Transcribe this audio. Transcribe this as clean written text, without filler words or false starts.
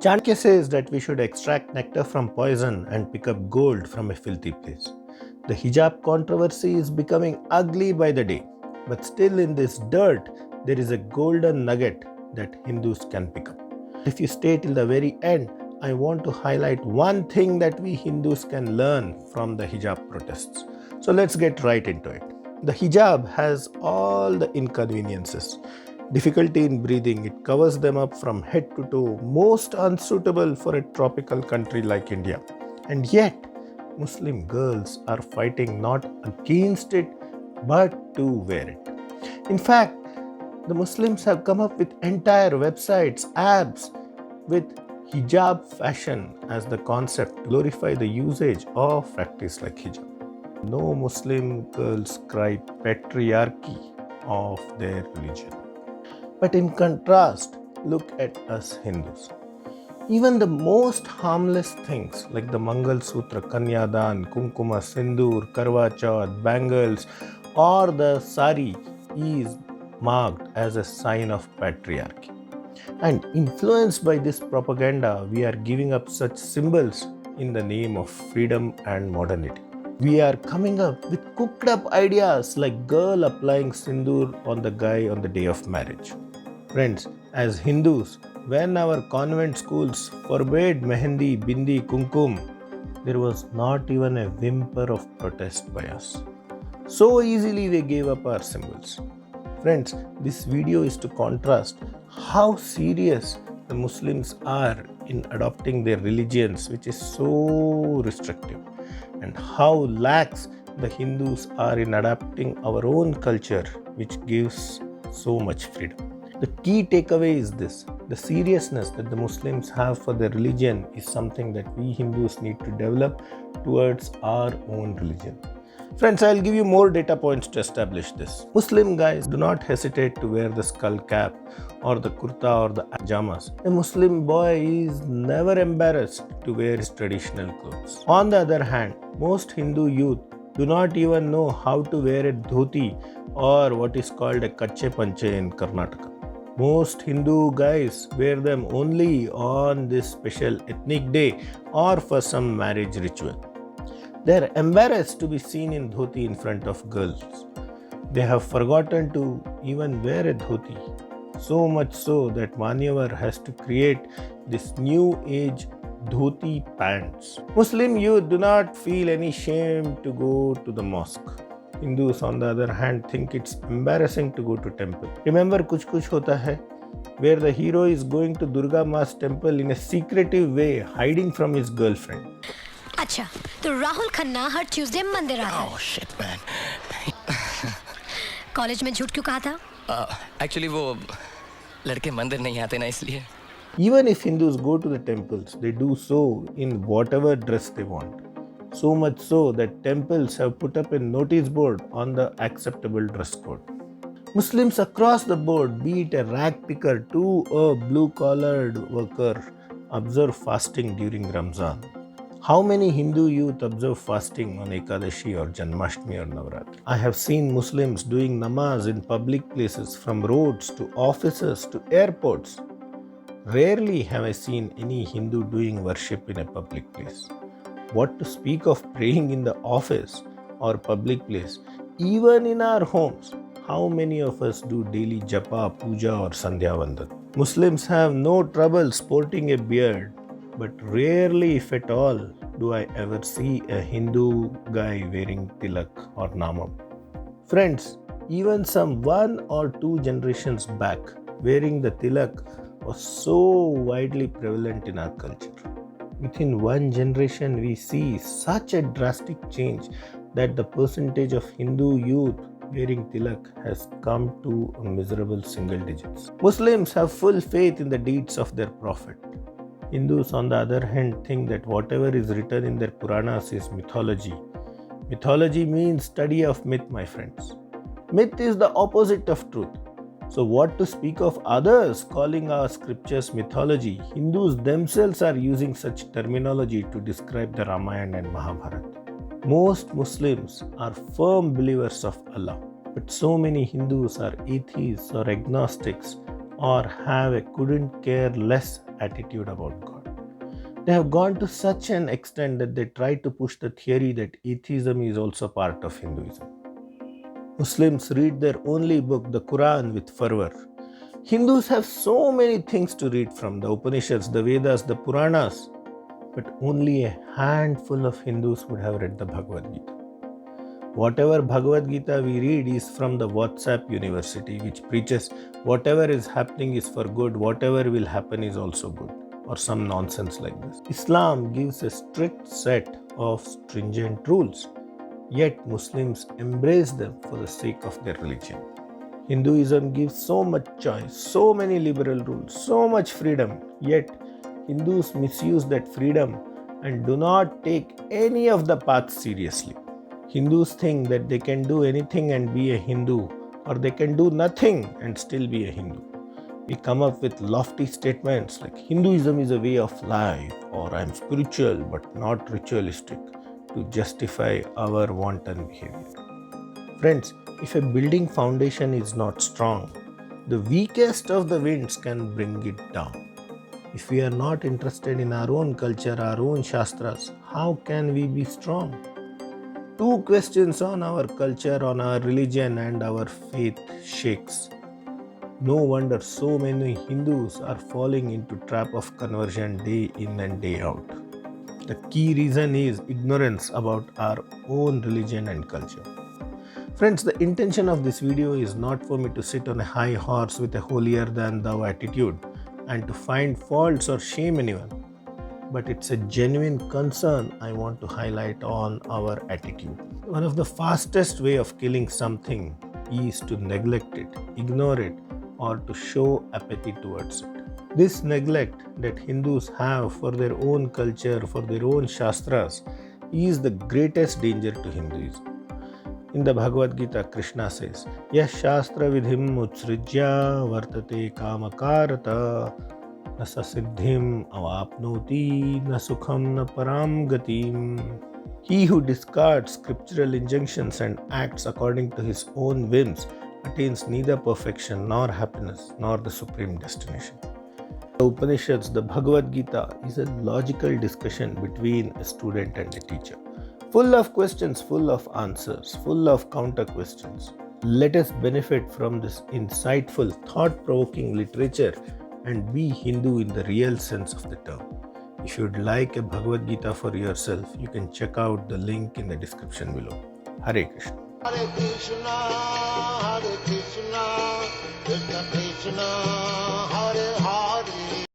Chanakya says that we should extract nectar from poison and pick up gold from a filthy place. The hijab controversy is becoming ugly by the day, but still in this dirt, there is a golden nugget that Hindus can pick up. If you stay till the very end, I want to highlight one thing that we Hindus can learn from the hijab protests. So let's get right into it. The hijab has all the inconveniences. Difficulty in breathing, it covers them up from head to toe, most unsuitable for a tropical country like India. And yet, Muslim girls are fighting not against it but to wear it. In fact, the Muslims have come up with entire websites, apps with hijab fashion as the concept to glorify the usage of practice like hijab. No Muslim girls cry patriarchy of their religion. But in contrast, look at us Hindus. Even the most harmless things like the Mangal Sutra, Kanyadan, Kumkuma, Sindoor, Karwa Chauth, bangles, or the sari is marked as a sign of patriarchy. And influenced by this propaganda, we are giving up such symbols in the name of freedom and modernity. We are coming up with cooked up ideas like girl applying sindoor on the guy on the day of marriage. Friends, as Hindus, when our convent schools forbade mehendi, bindi, kumkum, there was not even a whimper of protest by us. So easily they gave up our symbols. Friends, this video is to contrast how serious the Muslims are in adopting their religions, which is so restrictive, and how lax the Hindus are in adapting our own culture, which gives so much freedom. The key takeaway is this: the seriousness that the Muslims have for their religion is something that we Hindus need to develop towards our own religion. Friends, I'll give you more data points to establish this. Muslim guys do not hesitate to wear the skull cap or the kurta or the pajamas. A Muslim boy is never embarrassed to wear his traditional clothes. On the other hand, most Hindu youth do not even know how to wear a dhoti or what is called a kache panche in Karnataka. Most Hindu guys wear them only on this special ethnic day or for some marriage ritual. They are embarrassed to be seen in dhoti in front of girls. They have forgotten to even wear a dhoti. So much so that Manyavar has to create this new age dhoti pants. Muslim youth do not feel any shame to go to the mosque. Hindus, on the other hand, think it's embarrassing to go to temple. Remember Kuch Kuch Hota Hai, where the hero is going to Durga Ma's temple in a secretive way, hiding from his girlfriend. अच्छा तो राहुल खन्ना हर Tuesday मंदिर आता है। Oh shit man. College में झूठ क्यों कहा था? Actually वो लड़के मंदिर नहीं आते ना इसलिए। Even if Hindus go to the temples, they do so in whatever dress they want. So much so that temples have put up a notice board on the acceptable dress code. Muslims across the board, be it a rag picker to a blue-collared worker, observe fasting during Ramzan. How many Hindu youth observe fasting on Ekadashi or Janmashtami or Navratri? I have seen Muslims doing namaz in public places, from roads to offices to airports. Rarely have I seen any Hindu doing worship in a public place. What to speak of praying in the office or public place? Even in our homes, how many of us do daily japa, puja or sandhya vandan? Muslims have no trouble sporting a beard, but rarely, if at all, do I ever see a Hindu guy wearing tilak or namam. Friends, even some 1 or 2 generations back, wearing the tilak was so widely prevalent in our culture. Within one generation, we see such a drastic change that the percentage of Hindu youth wearing tilak has come to a miserable single digits. Muslims have full faith in the deeds of their prophet. Hindus, on the other hand, think that whatever is written in their Puranas is mythology. Mythology means study of myth, my friends. Myth is the opposite of truth. So what to speak of others calling our scriptures mythology? Hindus themselves are using such terminology to describe the Ramayana and Mahabharata. Most Muslims are firm believers of Allah, but so many Hindus are atheists or agnostics or have a couldn't care less attitude about God. They have gone to such an extent that they try to push the theory that atheism is also part of Hinduism. Muslims read their only book, the Quran, with fervor. Hindus have so many things to read from, the Upanishads, the Vedas, the Puranas, but only a handful of Hindus would have read the Bhagavad Gita. Whatever Bhagavad Gita we read is from the WhatsApp University, which preaches whatever is happening is for good, whatever will happen is also good, or some nonsense like this. Islam gives a strict set of stringent rules, yet Muslims embrace them for the sake of their religion. Hinduism gives so much choice, so many liberal rules, so much freedom, yet Hindus misuse that freedom and do not take any of the paths seriously. Hindus think that they can do anything and be a Hindu, or they can do nothing and still be a Hindu. We come up with lofty statements like Hinduism is a way of life, or I am spiritual but not ritualistic, to justify our wanton behavior. Friends, if a building foundation is not strong, the weakest of the winds can bring it down. If we are not interested in our own culture, our own Shastras, how can we be strong? 2 questions on our culture, on our religion and our faith shakes. No wonder so many Hindus are falling into trap of conversion day in and day out. The key reason is ignorance about our own religion and culture. Friends, the intention of this video is not for me to sit on a high horse with a holier than thou attitude and to find faults or shame anyone, but it's a genuine concern I want to highlight on our attitude. One of the fastest way of killing something is to neglect it, ignore it, or to show apathy towards it. This neglect that Hindus have for their own culture, for their own Shastras, is the greatest danger to Hinduism. In the Bhagavad Gita, Krishna says, Yah Shastra Vidhim Utsrijya Vartate Kamakarata Na Sasiddhim Avapnoti Na Sukham Na Param Gatim. He who discards scriptural injunctions and acts according to his own whims attains neither perfection nor happiness nor the supreme destination. The Upanishads, the Bhagavad Gita, is a logical discussion between a student and a teacher. Full of questions, full of answers, full of counter questions. Let us benefit from this insightful, thought-provoking literature and be Hindu in the real sense of the term. If you'd like a Bhagavad Gita for yourself, you can check out the link in the description below. Hare Krishna. Hare Krishna, Krishna Krishna, Hare Hare.